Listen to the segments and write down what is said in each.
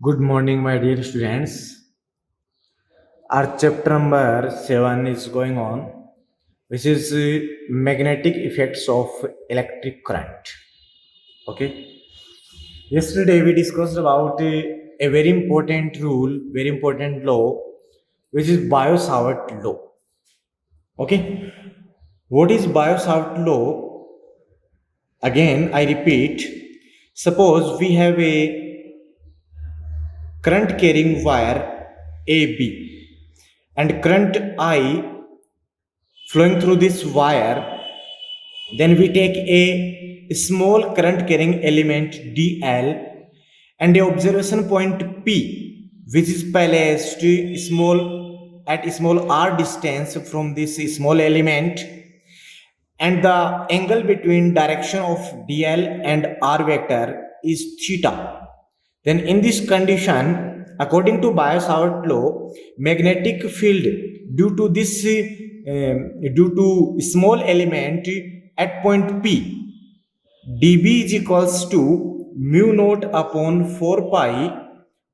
Good morning, my dear students. Our chapter number 7 is going on, which is magnetic effects of electric current. Okay. Yesterday we discussed about a very important rule, very important law, which is Biot-Savart law. Okay. What is Biot-Savart law? Again, I repeat. Suppose we have a current carrying wire AB and current I flowing through this wire. Then we take a small current carrying element dl and a observation point P, which is placed at small r distance from this small element, and the angle between direction of dl and r vector is theta. Then in this condition, according to Biot-Savart law, magnetic field due to this due to small element at point P, dB is equals to mu naught upon 4 pi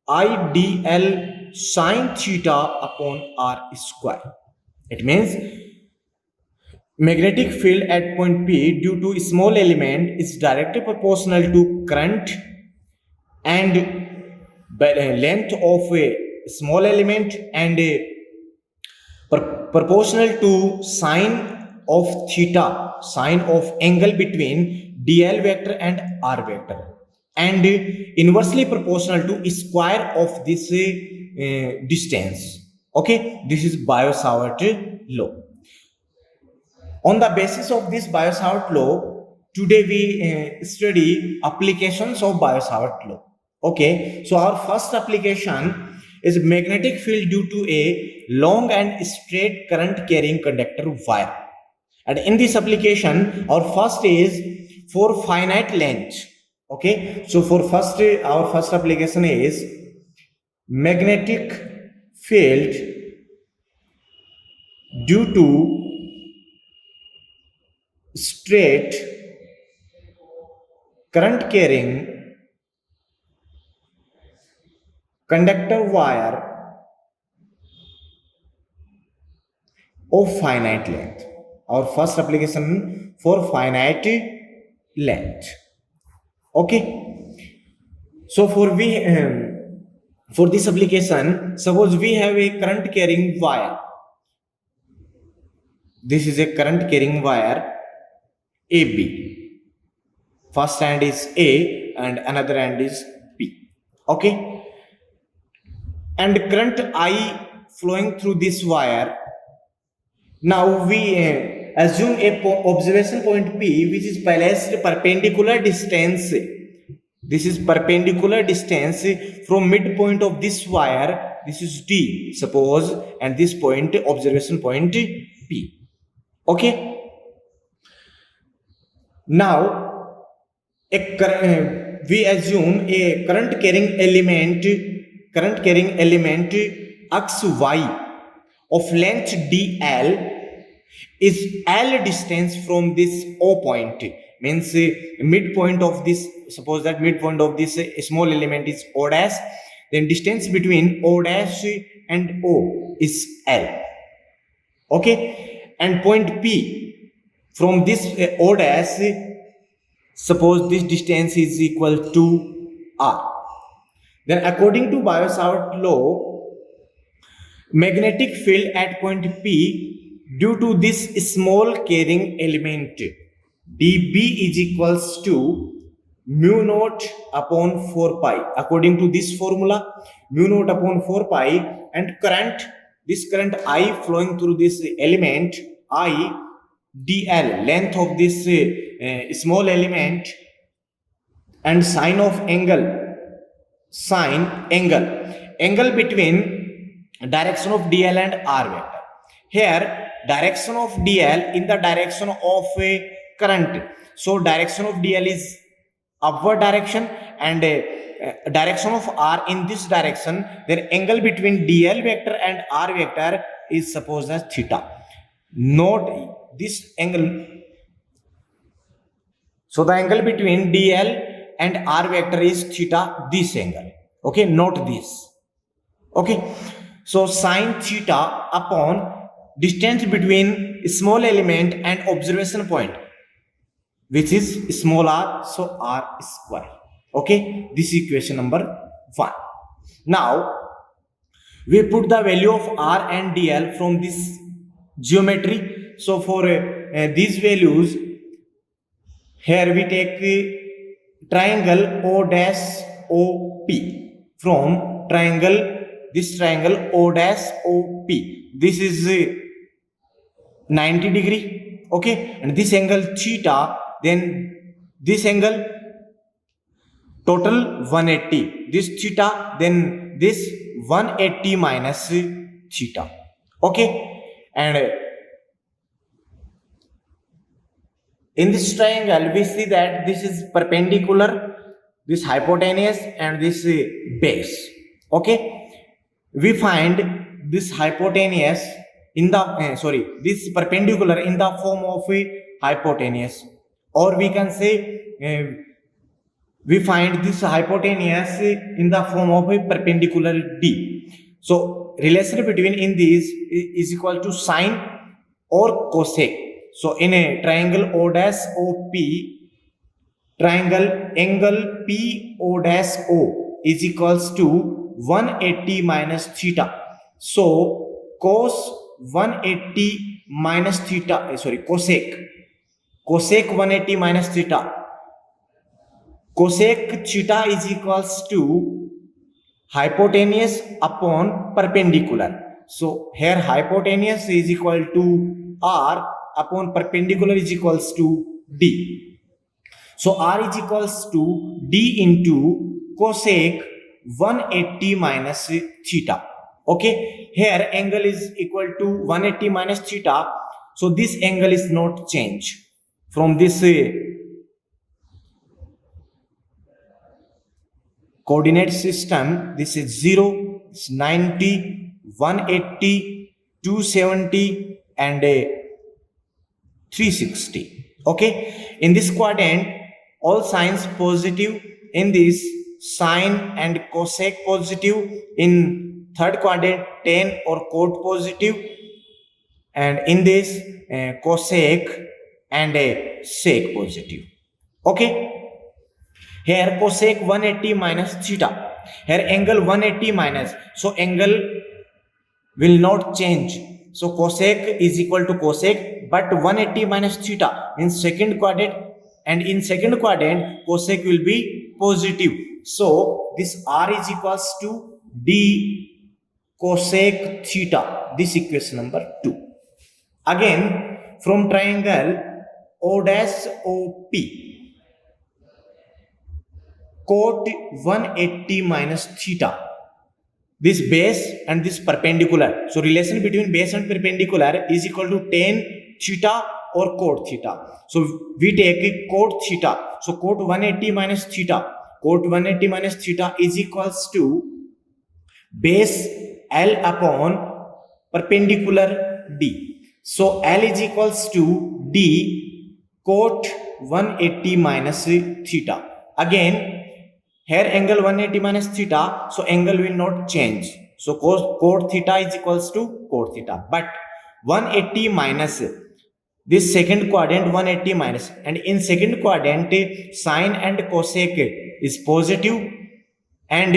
I dl sine theta upon r square. It means magnetic field at point P due to small element is directly proportional to current and length of a small element and proportional to sine of theta, sine of angle between dl vector and r vector, and inversely proportional to square of this distance. Okay, this is Biot-Savart law. On the basis of this Biot-Savart law, today we study applications of Biot-Savart law. Okay, so our first application is magnetic field due to a long and straight current carrying conductor wire. And in this application, our first is for finite length. Okay, so for our first application is magnetic field due to straight current carrying conductor wire of finite length. Our first application for finite length. Okay, so for this application, suppose we have a current carrying wire. This is a current carrying wire AB. First end is A and another end is B. Okay, and current I flowing through this wire. Now we assume a observation point P, which is placed perpendicular distance. This is perpendicular distance from midpoint of this wire. This is D, suppose, and this point observation point P. Okay. Now we assume a current carrying element xy of length dl is L distance from this O point. Means midpoint of this, suppose that midpoint of this small element is O dash, then distance between O dash and O is L. Okay, and point P from this O dash, suppose this distance is equal to R. Then according to Biot-Savart law, magnetic field at point P due to this small carrying element dB is equals to mu naught upon 4 pi. According to this formula, mu naught upon 4 pi, and this current I flowing through this element I dl, length of this small element, and sine angle between direction of dl and r vector. Here direction of dl in the direction of a current, so direction of dl is upward direction, and direction of r in this direction. Then angle between dl vector and r vector is supposed as theta. Note this angle. So the angle between dl and r vector is theta, this angle. Okay, note this. Okay, so sine theta upon distance between small element and observation point, which is small r, so r square. Okay, this is equation number 1. Now we put the value of r and dl from this geometry. So for these values, here we take triangle O dash OP from this triangle O dash OP. This is 90 degree, okay, and this angle theta, then this angle total 180, this theta, then this 180 minus theta, okay, and in this triangle we see that this is perpendicular, this hypotenuse, and this base, okay. We find this hypotenuse in the this perpendicular in the form of a hypotenuse, or we can say we find this hypotenuse in the form of a perpendicular d. So relation between in these is equal to sine or cosec. So in a triangle O dash OP, triangle angle PO dash O is equals to 180 minus theta. So cos 180 minus theta, cosec 180 minus theta. Cosec theta is equals to hypotenuse upon perpendicular. So here hypotenuse is equal to r upon perpendicular is equals to d. So r is equals to d into cosec 180 minus theta. Okay, here angle is equal to 180 minus theta. So this angle is not changed from this coordinate system. This is 0, 90, 180, 270, and 360. Okay, in this quadrant all signs positive, in this sine and cosec positive, in third quadrant tan or cot positive, and in this cosec and sec positive. Okay, here cosec 180 minus theta, here angle 180 minus, so angle will not change. So cosec is equal to cosec, but 180 minus theta in second quadrant, and in second quadrant cosec will be positive. So this r is equals to d cosec theta. This equation number 2. Again from triangle O dash OP, cot 180 minus theta, this base and this perpendicular. So relation between base and perpendicular is equal to tan theta or cot theta. So we take a cot theta. So cot 180 minus theta. Cot 180 minus theta is equals to base L upon perpendicular D. So L is equals to D cot 180 minus theta. Again here angle 180 minus theta, so angle will not change. So cot theta is equals to cot theta, but 180 minus this second quadrant 180 minus, and in second quadrant sine and cosec is positive, and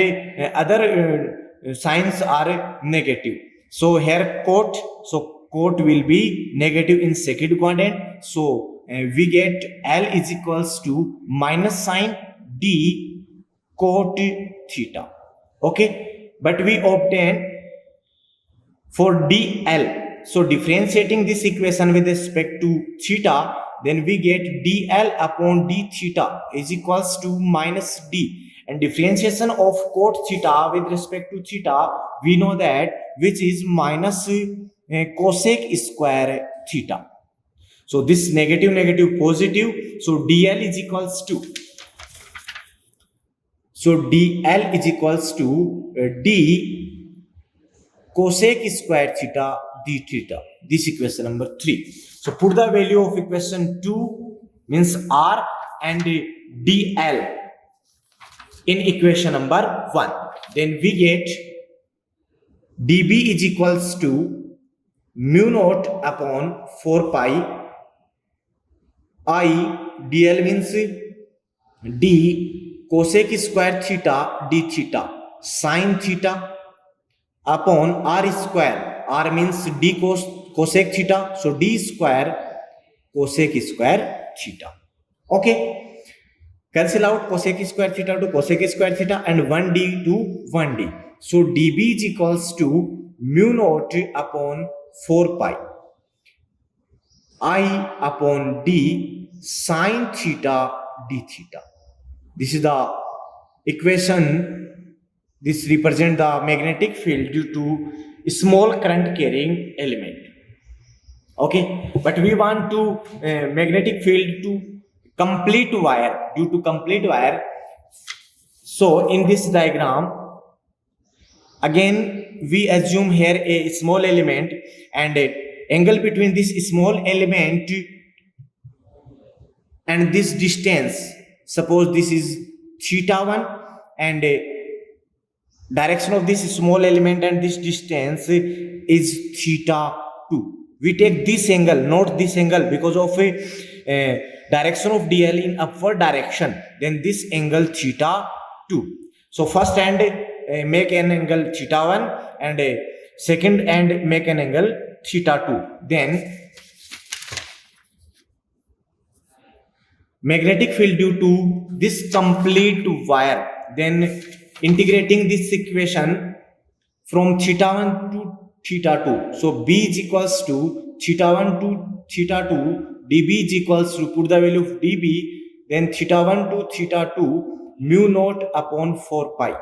other signs are negative. So here cot, so cot will be negative in second quadrant. So we get L is equals to minus sine D cot theta. Okay, but we obtain for dl. So differentiating this equation with respect to theta, then we get dl upon d theta is equals to minus d, and differentiation of cot theta with respect to theta, we know that which is minus cosec square theta. So this negative positive, so dl is equals to, so dl is equals to d cosec square theta d theta. This equation number 3. So put the value of equation 2 means r and dl in equation number 1. then we get dB is equals to mu naught upon 4 pi I dl means d cosec square theta d theta sin theta upon r square. R means d cosec theta, so d square cosec square theta. Okay, cancel out cosec square theta to cosec square theta and 1d to 1d. So dB is equals to mu naught upon 4 pi I upon d sin theta d theta. This is the equation. This represents the magnetic field due to small current carrying element. Okay, but we want to magnetic field to complete wire, due to complete wire. So in this diagram, again we assume here a small element, and a angle between this small element and this distance, suppose this is theta 1, and direction of this small element and this distance is theta 2. We take this angle, not this angle, because of a direction of dl in upward direction, then this angle theta 2. So first hand make an angle theta 1, and second hand make an angle theta 2. Then magnetic field due to this complete wire, then integrating this equation from theta 1 to theta 2. So B is equals to theta 1 to theta 2, dB is equals to, put the value of dB, then theta 1 to theta 2 mu naught upon 4 pi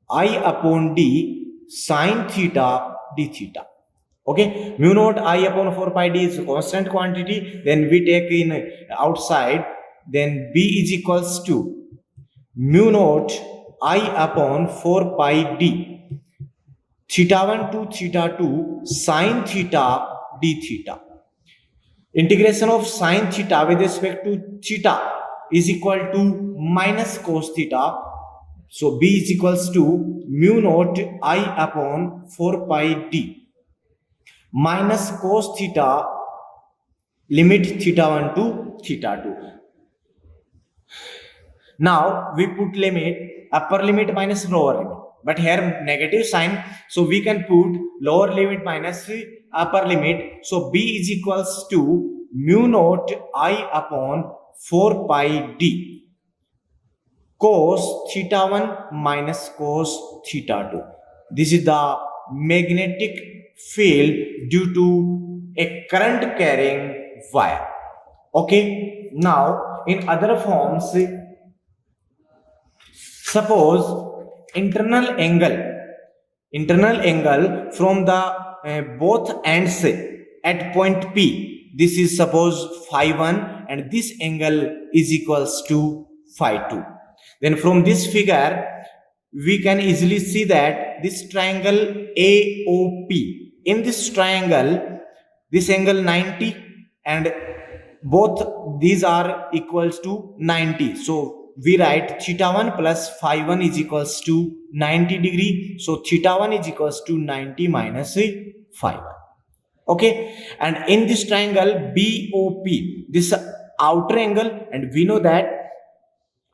I upon d sin theta d theta. Okay, mu naught I upon 4 pi d is constant quantity, then we take in outside, then B is equals to mu naught I upon 4 pi d theta 1 to theta 2 sin theta d theta. Integration of sin theta with respect to theta is equal to minus cos theta. So B is equals to mu naught I upon 4 pi d minus cos theta limit theta 1 to theta 2. Now we put limit, upper limit minus lower limit, but here negative sign, so we can put lower limit minus upper limit. So B is equals to mu naught I upon 4 pi d cos theta 1 minus cos theta 2. This is the magnetic field due to a current carrying wire. Okay, now in other forms, suppose internal angle from the both ends at point P, this is suppose phi 1, and this angle is equals to phi 2. Then from this figure we can easily see that this triangle AOP, in this triangle this angle 90, and both these are equals to 90. So we write theta 1 plus phi 1 is equals to 90 degree. So theta 1 is equals to 90 minus phi 1. Okay, and in this triangle BOP, this outer angle, and we know that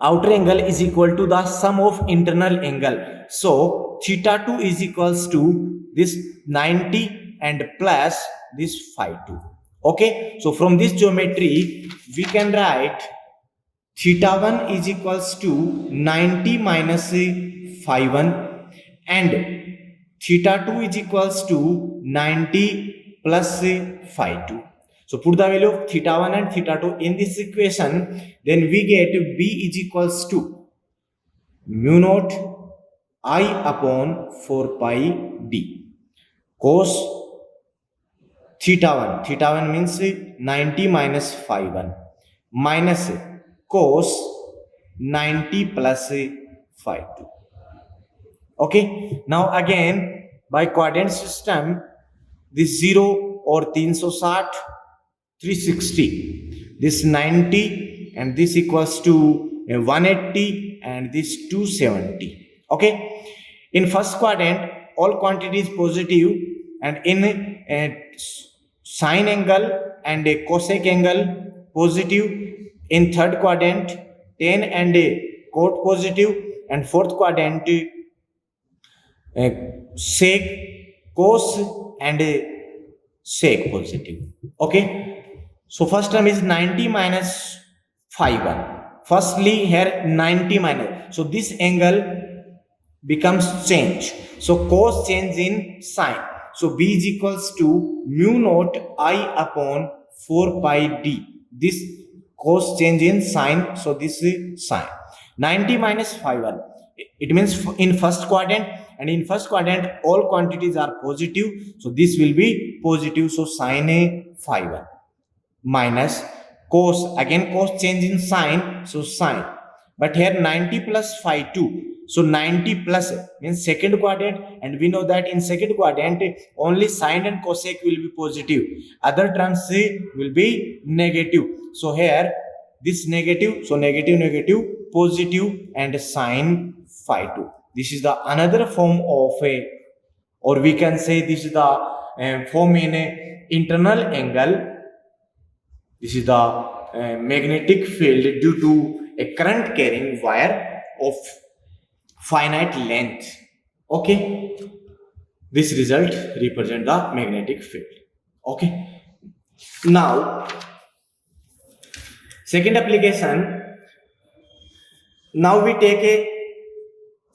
outer angle is equal to the sum of internal angle. So theta 2 is equals to this 90 and plus this phi 2. Okay, so from this geometry we can write theta 1 is equals to 90 minus phi 1, and theta 2 is equals to 90 plus phi 2. So put the value of theta 1 and theta 2 in this equation, then we get B is equals to mu naught I upon 4 pi d cos theta 1 means 90 minus phi 1 minus cos 90 plus phi 2. Okay, now again by coordinate system, this 0 or 360, 360, this 90, and this equals to 180, and this 270. Okay, In first quadrant, all quantity is positive, and in sine angle and a cosec angle positive. In third quadrant, tan and a cot positive, and fourth quadrant, sec, cos and a sec positive. Okay. So first term is 90 minus phi 1. Firstly, here 90 minus. So this angle becomes change. So cos change in sine. So B is equals to mu naught I upon 4 pi d. This cos change in sine. So this is sine. 90 minus phi 1. It means in first quadrant, and in first quadrant all quantities are positive. So this will be positive. So sine A phi 1 minus cos, again cos change in sine, so sine, but here 90 plus phi 2, so 90 plus means second quadrant, and we know that in second quadrant only sine and cosec will be positive, other terms will be negative. So here this negative, so negative negative positive and sine phi 2. This is the another form of a, or we can say this is the form in a internal angle. This is the magnetic field due to a current carrying wire of finite length. Okay. This result represent the magnetic field. Okay. Now, second application. Now we take a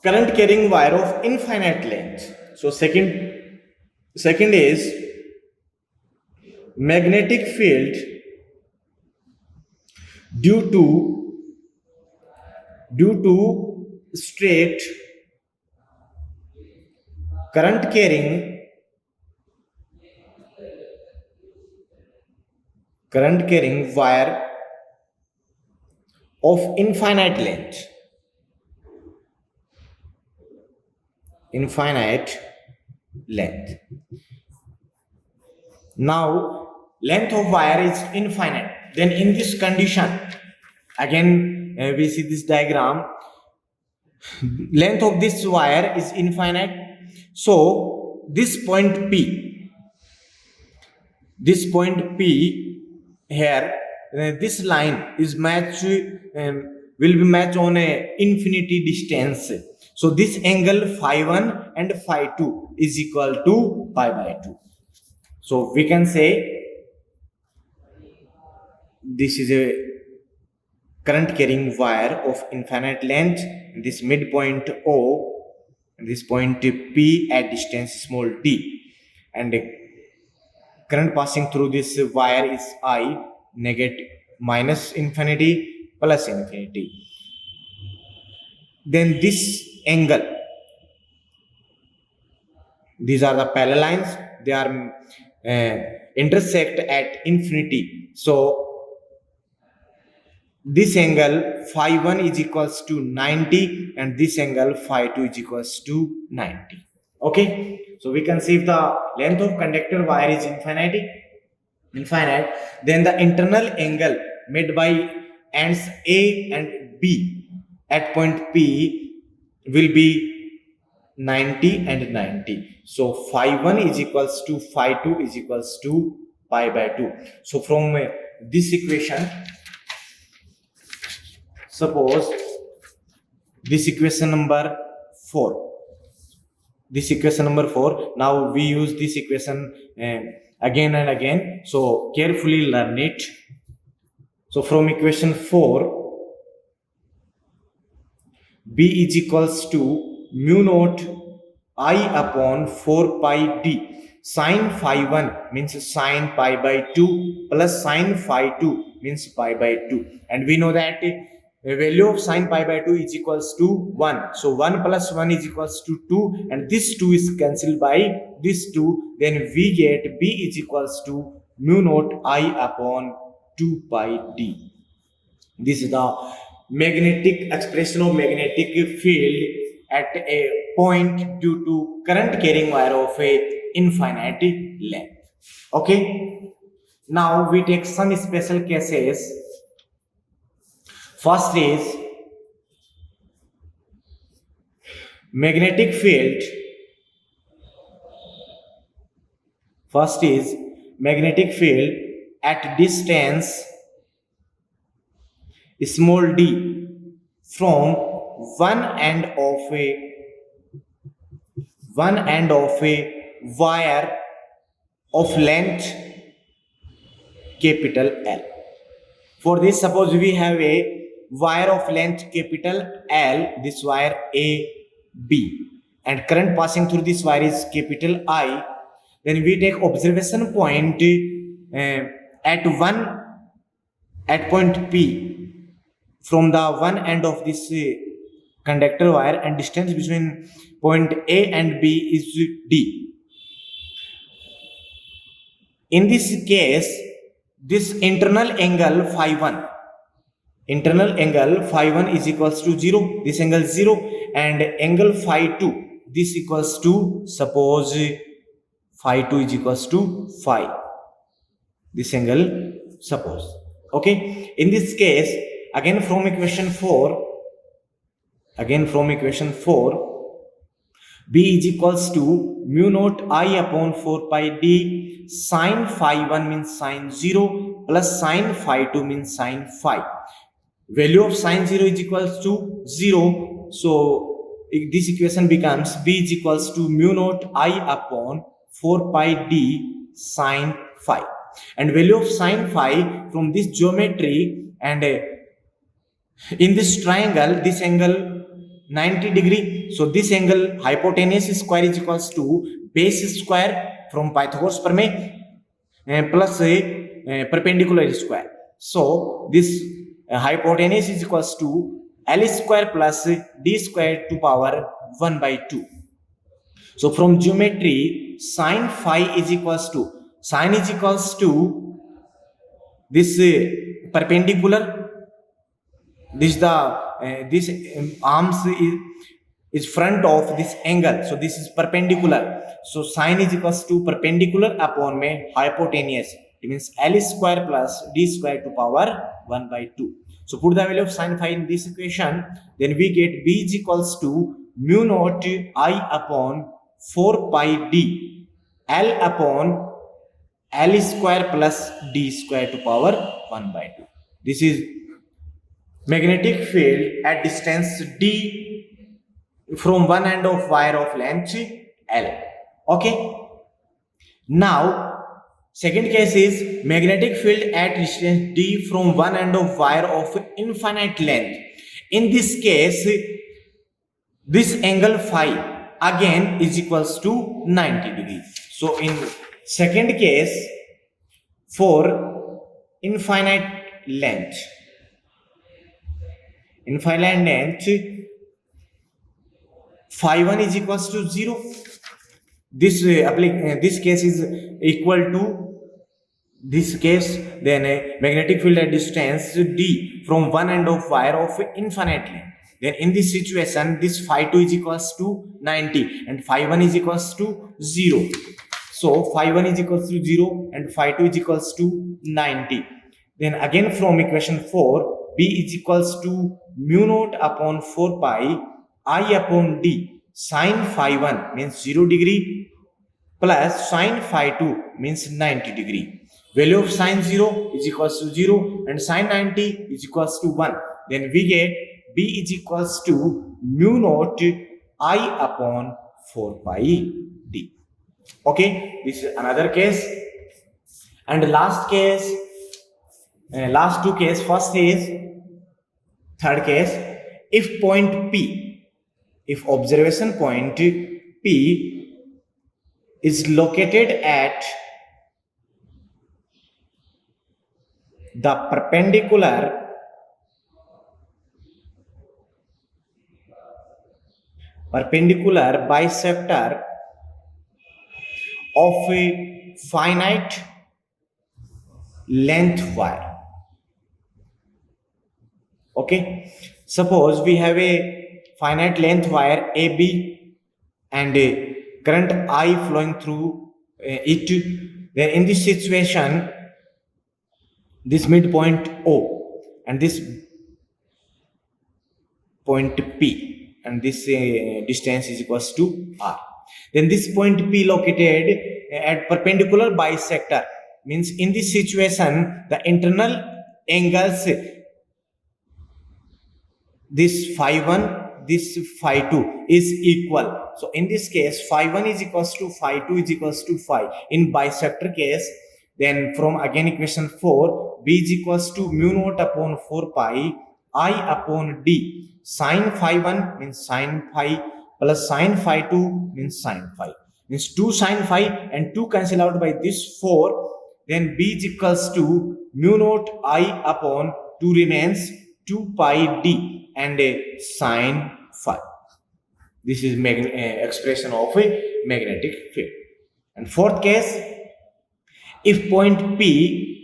current carrying wire of infinite length. So second is magnetic field due to straight current carrying wire of infinite length. Now length of wire is infinite. Then in this condition, again we see this diagram, length of this wire is infinite. So this point P here, this line is match will be matched on a infinity distance. So this angle phi 1 and phi 2 is equal to pi by 2. So we can say this is a current carrying wire of infinite length. This midpoint O, and this point P at distance small d, and current passing through this wire is I, negative, minus infinity plus infinity. Then this angle, these are the parallel lines, they are intersect at infinity. So this angle phi 1 is equals to 90, and this angle phi 2 is equals to 90. Okay, so we can see if the length of conductor wire is infinite, then the internal angle made by ends A and B at point P will be 90 and 90. So phi 1 is equals to phi 2 is equals to pi by 2. So from this equation, suppose this equation number 4. Now we use this equation again and again. So carefully learn it. So from equation 4, B is equals to mu naught I upon 4 pi d. Sine phi 1 means sine pi by 2 plus sine phi 2 means pi by 2. And we know that the value of sine pi by 2 is equals to 1. So 1 plus 1 is equals to 2, and this 2 is cancelled by this 2. Then we get B is equals to mu naught I upon 2 pi d. This is the magnetic expression of magnetic field at a point due to current carrying wire of a infinite length. Okay. Now we take some special cases. First is magnetic field. First is magnetic field at distance small d from one end of a wire of length capital L. For this, suppose we have a wire of length capital L, this wire AB, and current passing through this wire is capital I. Then we take observation point at point P from the one end of this conductor wire, and distance between point A and B is D. In this case, this internal angle phi 1 is equals to 0, this angle 0, and angle phi 2, this equals to, suppose phi 2 is equals to phi, this angle, suppose. Okay, in this case, again from equation 4, B is equals to mu naught I upon 4 pi d sine phi 1 means sine 0 plus sine phi 2 means sine phi. Value of sine 0 is equals to 0. So this equation becomes B is equals to mu naught I upon 4 pi d sine phi. And value of sine phi from this geometry, and in this triangle, this angle 90 degree. So this angle hypotenuse square is equals to base square from Pythagoras प्रमेय plus perpendicular square. So this hypotenuse is equals to L square plus D square to power 1 by 2. So from geometry, sine phi is equals to, sine is equals to this perpendicular, this this arms is front of this angle, so this is perpendicular. So sine is equals to perpendicular upon में hypotenuse, it means L square plus D square to power 1 by 2. So put the value of sine phi in this equation, then we get B is equals to mu naught I upon 4 pi d L upon L square plus D square to power 1 by 2. This is magnetic field at distance d from one end of wire of length L. Okay. Now, second case is magnetic field at distance d from one end of wire of infinite length. In this case, this angle phi again is equals to 90 degrees. So in second case, for infinite length, phi 1 is equals to 0. This case is equal to this case, then magnetic field at distance d from one end of wire of infinite length. Then in this situation, this phi 2 is equals to 90 and phi 1 is equals to 0. So phi 1 is equals to 0 and phi 2 is equals to 90. Then again from equation 4, B is equals to mu naught upon 4 pi I upon d sine phi 1 means 0 degree plus sine phi 2 means 90 degree. Value of sine 0 is equals to 0 and sine 90 is equals to 1. Then we get B is equals to mu naught I upon 4 pi d. Okay, this is another case. And last case, last two case, first is third case, if point P, if observation point P is located at the perpendicular bisector of a finite length wire. Okay, suppose we have a finite length wire AB and a current I flowing through it. Then in this situation, this midpoint O and this point P. and this distance is equals to r. Then this point P located at perpendicular bisector, means in this situation the internal angles, this phi 1, this phi 2 is equal. So in this case phi 1 is equals to phi 2 is equals to phi in bisector case. Then from again equation 4, b is equals to mu naught upon 4 pi I upon d. Sin phi 1 means sin phi plus sin phi 2 means sin phi. Means 2 sin phi and 2 cancel out by this 4. Then b is equals to mu naught I upon 2 remains 2 pi d and a sin phi. This is expression of a magnetic field. And fourth case, if point P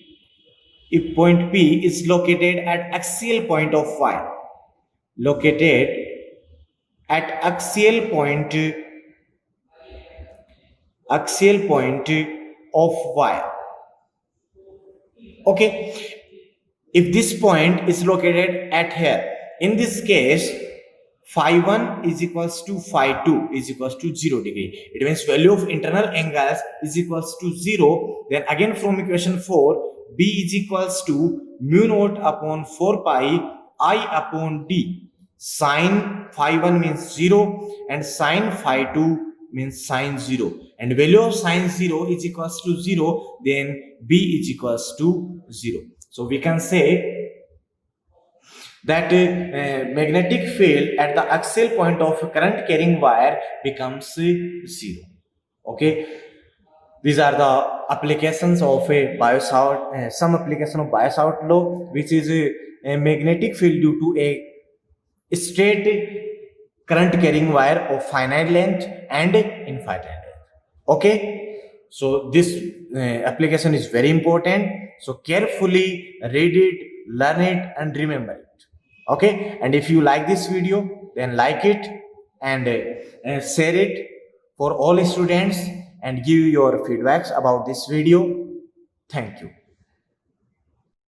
is located at axial point of y, located at axial point of y. Okay, if this point is located at here, in this case phi 1 is equals to phi 2 is equals to 0 degree. It means value of internal angles is equals to 0. Then again from equation 4, b is equals to mu naught upon 4 pi I upon d. Sin phi 1 means 0 and sin phi 2 means sin 0, and value of sin 0 is equals to 0, then b is equals to 0. So we can say that magnetic field at the axial point of current carrying wire becomes 0. Okay, these are the applications of a Biot-Savart, some application of Biot-Savart law, which is a magnetic field due to a straight current carrying wire of finite length and infinite length. Okay, so this application is very important, so carefully read it, learn it and remember it. Okay, and if you like this video, then like it and share it for all students and give your feedbacks about this video. Thank you.